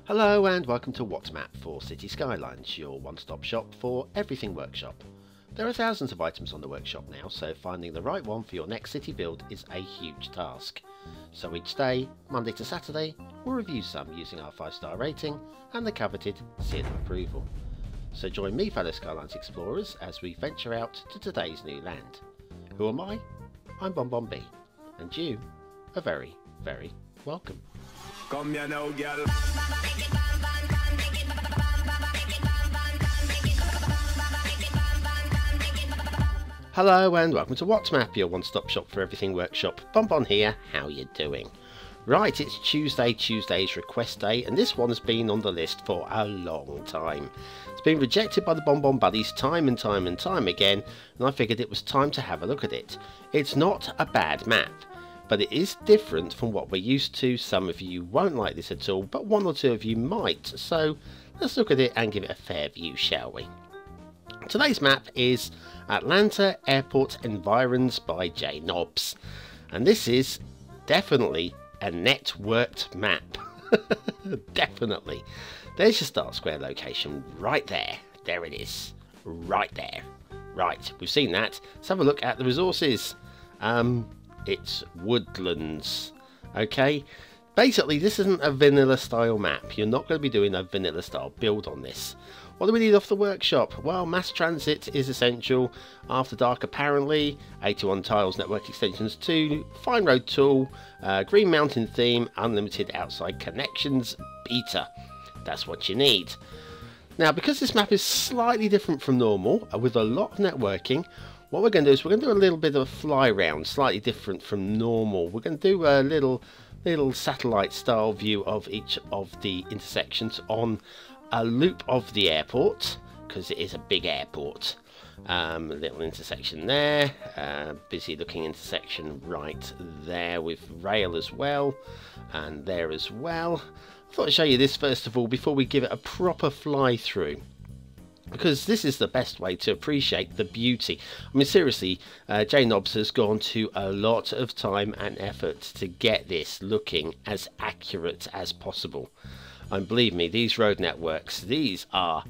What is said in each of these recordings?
Hello and welcome to What's Map for Cities Skylines, your one-stop shop for everything workshop. There are thousands of items on the workshop now, so finding the right one for your next city build is a huge task. So each day, Monday to Saturday, we'll review some using our 5-star rating and the coveted seal of approval. So join me, fellow Skylines explorers, as we venture out to today's new land. Who am I? I'm BonBonB, and you are very, very welcome. Come here now, girl. Hello and welcome to What's Map, your one-stop shop for everything workshop. BonBon here, how you doing? Right, it's Tuesday's request day, and this one has been on the list for a long time. It's been rejected by the BonBon buddies time and time again, and I figured it was time to have a look at it. It's not a bad map, but it is different from what we're used to. Some of you won't like this at all, but one or two of you might, so let's look at it and give it a fair view, shall we? Today's map is Atlanta Airport Environs by J Knobs, and this is definitely a networked map. Definitely. There's your start square location right there. There it is, right there. Right, we've seen that. Let's have a look at the resources. It's woodlands. Okay, basically this isn't a vanilla style map. You're not going to be doing a vanilla style build on this. What do we need off the workshop? Well, mass transit is essential. After dark apparently, 81 tiles, network extensions 2, fine road tool, green mountain theme, unlimited outside connections, beta. That's what you need. Now, because this map is slightly different from normal, with a lot of networking, what we're going to do is we're going to do a little bit of a fly round, slightly different from normal. We're going to do a little satellite style view of each of the intersections on a loop of the airport, because it is a big airport. Little intersection there, busy looking intersection right there with rail as well, and there as well. I thought I'd show you this first of all before we give it a proper fly through, because this is the best way to appreciate the beauty. I mean, seriously, J Knobs has gone to a lot of time and effort to get this looking as accurate as possible. And believe me, these road networks, these are...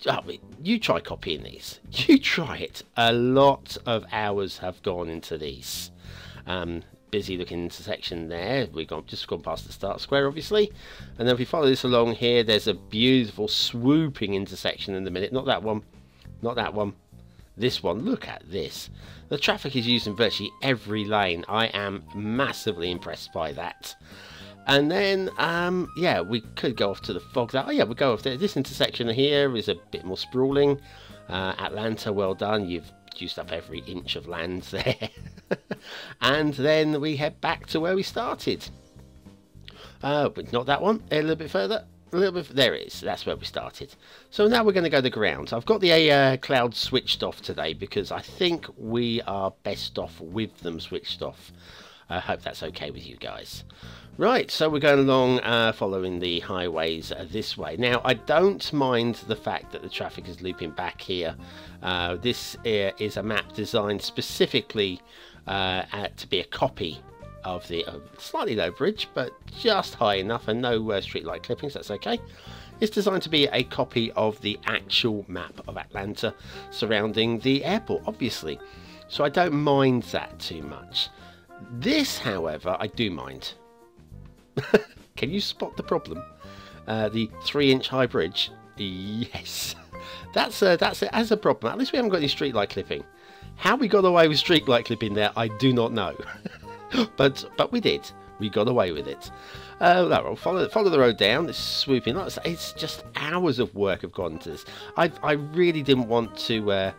I mean, you try copying these. You try it. A lot of hours have gone into these. Busy looking intersection there. We've just gone past the start square, obviously. And then if we follow this along here, there's a beautiful swooping intersection in a minute. Not that one. Not that one. This one. Look at this. The traffic is used in virtually every lane. I am massively impressed by that. And then, yeah, we could go off to the fog. Oh yeah, we'll go off there. This intersection here is a bit more sprawling. Atlanta, well done. You've used up every inch of land there. And then we head back to where we started. But not that one. A little bit further. A little bit. There it is. That's where we started. So now we're going to go to the ground. I've got the cloud switched off today because I think we are best off with them switched off. I hope that's okay with you guys. Right, so we're going along following the highways this way. Now, I don't mind the fact that the traffic is looping back here. This is a map designed specifically to be a copy of the slightly low bridge, but just high enough, and no streetlight clippings, that's okay. It's designed to be a copy of the actual map of Atlanta surrounding the airport, obviously. So I don't mind that too much. This, however, I do mind. Can you spot the problem? The 3-inch high bridge. Yes, that's a problem. At least we haven't got any streetlight clipping. How we got away with streetlight clipping there, I do not know. but we did. We got away with it. No, follow the road down. It's swooping. Like I say, it's just hours of work have gone into this. I really didn't want to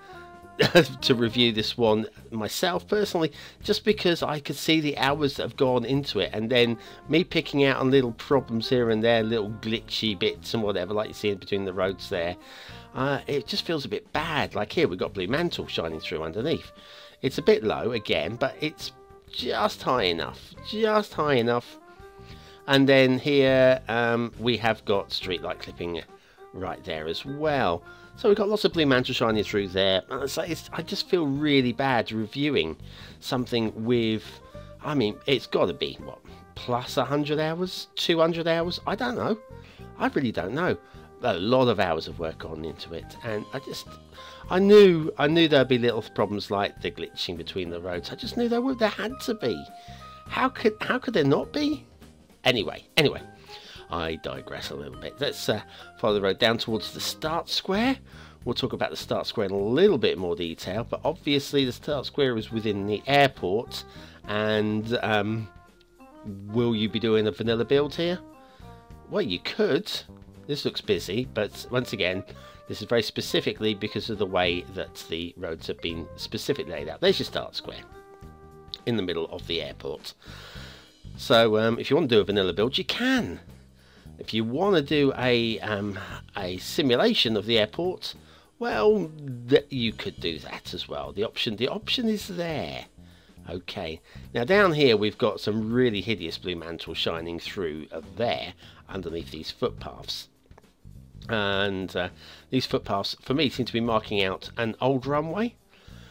to review this one myself personally, just because I could see the hours that have gone into it, and then me picking out on little problems here and there, little glitchy bits and whatever, like you see in between the roads there. It just feels a bit bad. Like here we've got Blue Mantle shining through underneath. It's a bit low again, but it's just high enough, and then here we have got streetlight clipping right there as well. So we've got lots of Blue Mantle shining through there. I just feel really bad reviewing something with, I mean, it's got to be, what, plus 100 hours, 200 hours? I don't know. I really don't know. A lot of hours of work gone into it, and I knew there'd be little problems like the glitching between the roads. I just knew there had to be. How could there not be? Anyway, I digress a little bit. Let's follow the road down towards the start square. We'll talk about the start square in a little bit more detail, but obviously the start square is within the airport, and will you be doing a vanilla build here? Well, you could. This looks busy, but once again, this is very specifically because of the way that the roads have been specifically laid out. There's your start square in the middle of the airport. So if you want to do a vanilla build, you can. If you want to do a simulation of the airport, well, you could do that as well. The option is there. Okay, now down here we've got some really hideous blue mantle shining through there underneath these footpaths. And these footpaths, for me, seem to be marking out an old runway,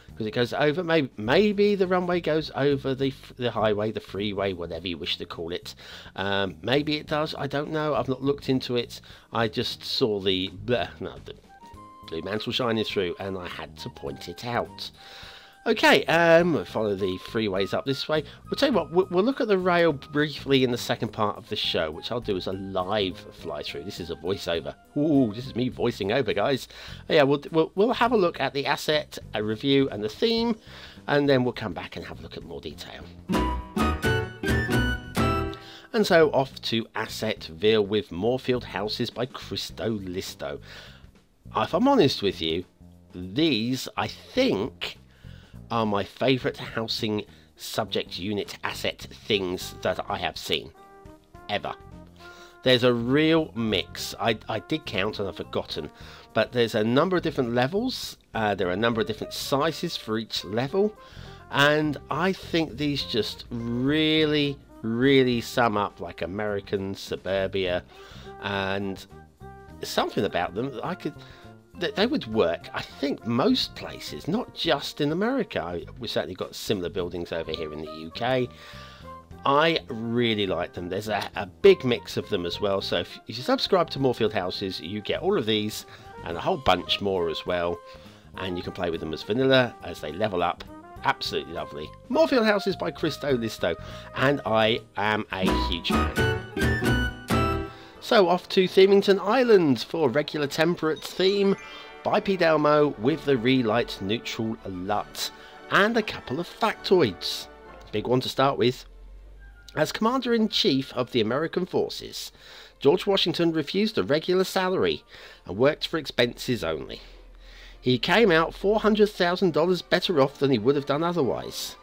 because it goes over, maybe the runway goes over the highway, the freeway, whatever you wish to call it. Maybe it does, I don't know, I've not looked into it. I just saw the blue mantle shining through, and I had to point it out. Okay, follow the freeways up this way. We'll tell you what, we'll look at the rail briefly in the second part of the show, which I'll do as a live fly through. This is a voiceover. Ooh, this is me voicing over, guys. Yeah, we'll have a look at the asset, a review, and the theme, and then we'll come back and have a look at more detail. And so off to Assetville with Moorfield Houses by Cristo Listo. If I'm honest with you, these, I think, are my favourite housing subject unit asset things that I have seen ever. There's a real mix. I did count and I've forgotten, but there's a number of different levels. There are a number of different sizes for each level, and I think these just really sum up like American suburbia, and something about them that they would work, I think, most places, not just in America. We've certainly got similar buildings over here in the UK. I really like them. There's a big mix of them as well. So if you subscribe to Moorfield Houses, you get all of these and a whole bunch more as well. And you can play with them as vanilla as they level up. Absolutely lovely. Moorfield Houses by Cristo Listo. And I am a huge fan. So off to Symington Islands for regular temperate theme by P. Delmo with the relight neutral LUT and a couple of factoids. Big one to start with. As Commander-in-Chief of the American Forces, George Washington refused a regular salary and worked for expenses only. He came out $400,000 better off than he would have done otherwise.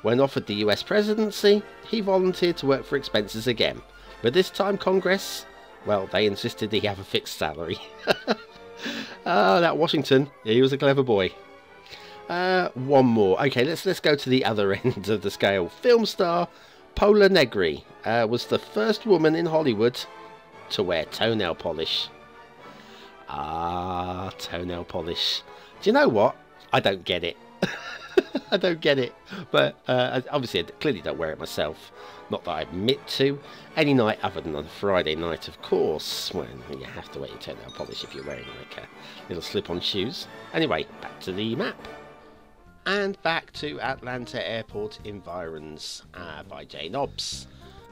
When offered the US presidency, he volunteered to work for expenses again. But this time Congress, well, they insisted he have a fixed salary. Oh, that Washington, he was a clever boy. One more. Okay, let's go to the other end of the scale. Film star Paula Negri was the first woman in Hollywood to wear toenail polish. Ah, toenail polish. Do you know what? I don't get it. I don't get it. But obviously I clearly don't wear it myself. Not that I admit to. Any night other than on a Friday night, of course. Well, you have to wear your toenail polish if you're wearing like a little slip-on shoes. Anyway, back to the map. And back to Atlanta Airport Environs by Jay Nobbs.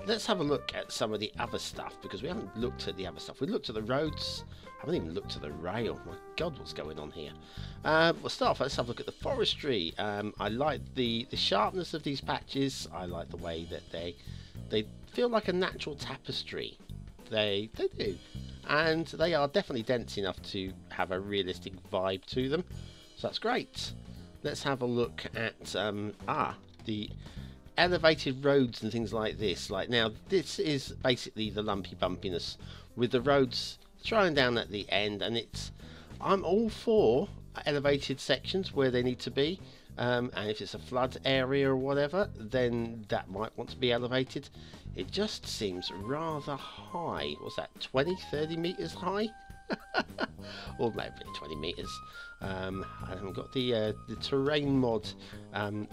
Let's have a look at some of the other stuff, because we haven't looked at the other stuff. We looked at the roads. I haven't even looked at the rail. My God, what's going on here? We'll start off. Let's have a look at the forestry. I like the sharpness of these patches. I like the way that they feel like a natural tapestry. They do, and they are definitely dense enough to have a realistic vibe to them. So that's great. Let's have a look at the elevated roads and things like this. Like now, this is basically the lumpy bumpiness with the roads throwing down at the end, and I'm all for elevated sections where they need to be, and if it's a flood area or whatever, then that might want to be elevated. It just seems rather high. What's that, 20-30 meters high? Or maybe 20 meters. I haven't got the terrain mod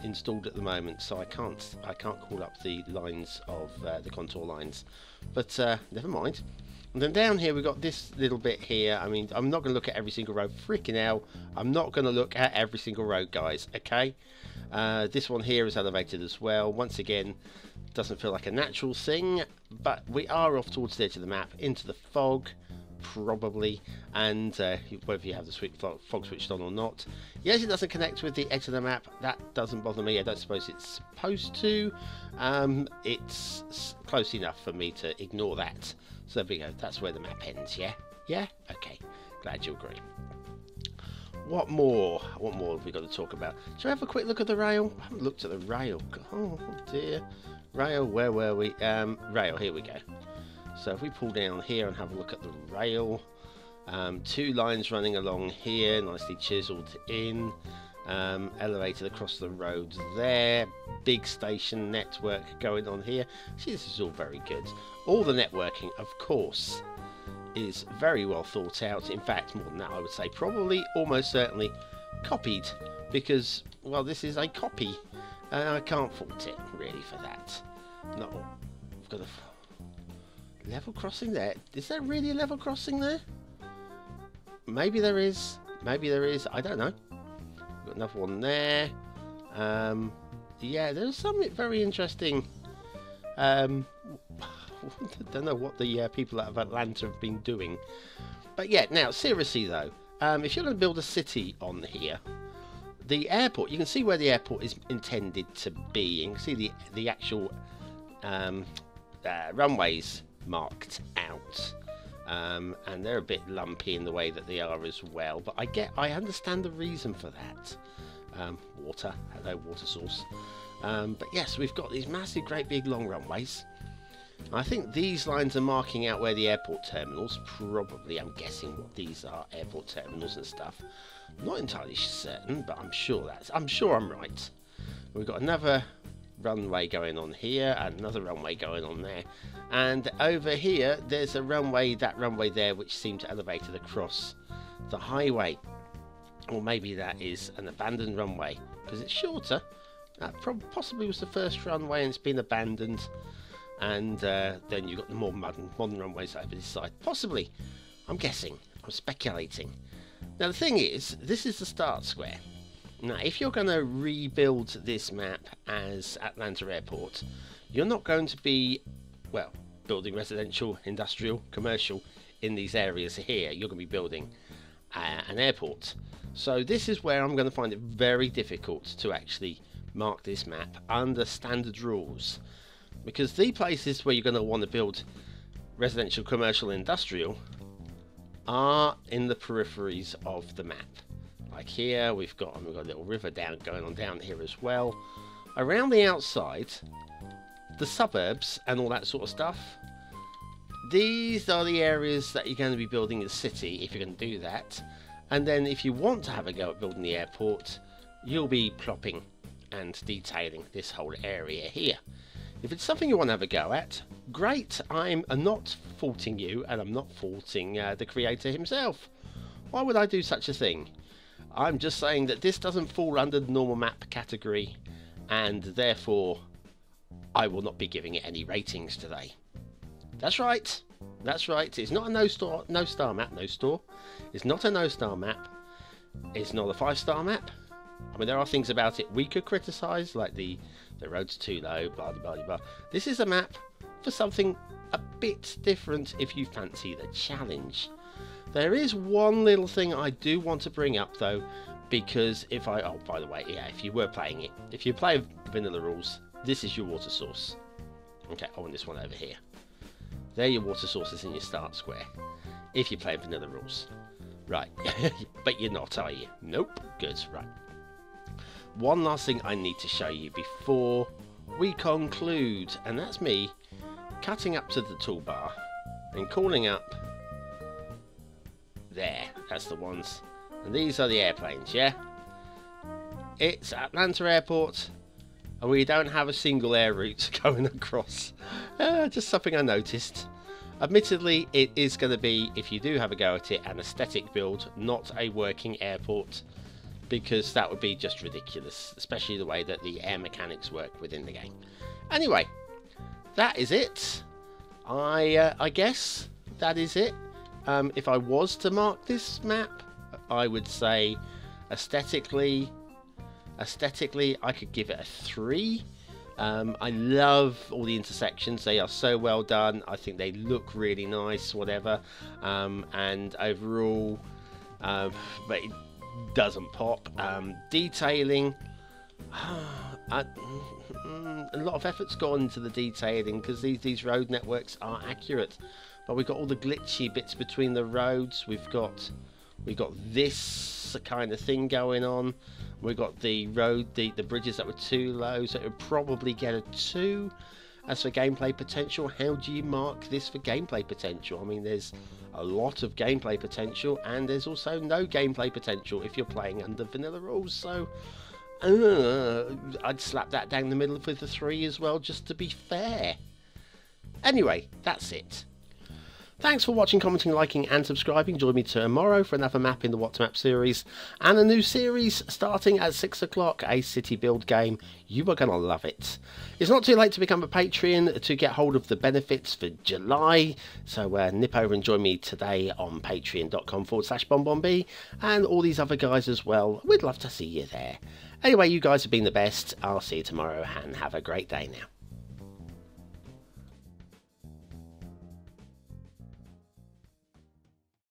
installed at the moment, so I can't call up the lines of the contour lines. But never mind. And then down here we've got this little bit here. I mean, I'm not going to look at every single road. Freaking hell, I'm not going to look at every single road, guys. Okay. This one here is elevated as well. Once again, doesn't feel like a natural thing, but we are off towards the edge of the map into the fog. Probably, and whether you have the fog switched on or not. Yes, it doesn't connect with the edge of the map. That doesn't bother me. I don't suppose it's supposed to. It's close enough for me to ignore that. So there we go. That's where the map ends. Yeah, yeah. Okay. Glad you agree. What more? What more have we got to talk about? Shall I have a quick look at the rail? I haven't looked at the rail. Oh dear. Rail. Where were we? Rail. Here we go. So if we pull down here and have a look at the rail, 2 lines running along here, nicely chiselled in, elevated across the road there, big station network going on here. See, this is all very good. All the networking, of course, is very well thought out. In fact, more than that, I would say probably almost certainly copied, because, well, this is a copy, and I can't fault it really for that. No, I've got a level crossing there. Is there really a level crossing there? Maybe there is. Maybe there is. I don't know. Got another one there. Yeah, there's something very interesting. I don't know what the people out of Atlanta have been doing. But yeah, now seriously though, if you're going to build a city on here, the airport, you can see where the airport is intended to be. You can see the actual runways marked out, and they're a bit lumpy in the way that they are as well, but I understand the reason for that. Water, hello water source. But yes, we've got these massive great big long runways. I think these lines are marking out where the airport terminals, probably, I'm guessing what these are, airport terminals and stuff. Not entirely certain, but I'm sure I'm right. We've got another runway going on here and another runway going on there, and over here there's a runway, that runway there, which seemed to elevate it across the highway, or maybe that is an abandoned runway because it's shorter. That possibly was the first runway and it's been abandoned, and then you've got the more modern runways over this side. Possibly, I'm guessing, I'm speculating. Now the thing is, this is the start square. Now, if you're going to rebuild this map as Atlanta Airport, you're not going to be, well, building residential, industrial, commercial in these areas here. You're going to be building an airport. So this is where I'm going to find it very difficult to actually mark this map under standard rules, because the places where you're going to want to build residential, commercial, industrial are in the peripheries of the map. Like here, we've got a little river going on down here as well. Around the outside, the suburbs and all that sort of stuff, these are the areas that you're going to be building the city if you're going to do that. And then if you want to have a go at building the airport, you'll be plopping and detailing this whole area here. If it's something you want to have a go at, great. I'm not faulting you, and I'm not faulting the creator himself. Why would I do such a thing? I'm just saying that this doesn't fall under the normal map category, and therefore I will not be giving it any ratings today. That's right. That's right. It's not a no star map. It's not a no star map. It's not a 5-star map. I mean, there are things about it we could criticise, like the road's too low, blah blah blah blah. This is a map for something a bit different if you fancy the challenge. There is one little thing I do want to bring up though, because oh, by the way, yeah, if you were playing it, if you play vanilla rules, this is your water source. Okay, I want this one over here. They're your water sources in your start square, if you play vanilla rules. Right, but you're not, are you? Nope, good, right. One last thing I need to show you before we conclude, and that's me cutting up to the toolbar and calling up. There, that's the ones. And these are the airplanes, yeah? It's Atlanta Airport, and we don't have a single air route going across. Just something I noticed. Admittedly, it is going to be, if you do have a go at it, an aesthetic build, not a working airport, because that would be just ridiculous, especially the way that the air mechanics work within the game. Anyway, that is it. I guess that is it. If I was to mark this map, I would say aesthetically I could give it a 3. I love all the intersections. They are so well done. I think they look really nice, whatever. And overall, but it doesn't pop. Detailing, a lot of effort's gone into the detailing, because these road networks are accurate, but we've got all the glitchy bits between the roads. We've got this kind of thing going on. We've got the bridges that were too low, so it would probably get a 2. As for gameplay potential, how do you mark this for gameplay potential? I mean, there's a lot of gameplay potential, and there's also no gameplay potential if you're playing under vanilla rules, so I'd slap that down the middle with the 3 as well, just to be fair. Anyway, that's it. Thanks for watching, commenting, liking and subscribing. Join me tomorrow for another map in the What Map series, and a new series starting at 6 o'clock, a city build game. You are going to love it. It's not too late to become a Patreon to get hold of the benefits for July, so nip over and join me today on patreon.com/BonBonB, and all these other guys as well. We'd love to see you there. Anyway, you guys have been the best. I'll see you tomorrow, and have a great day now.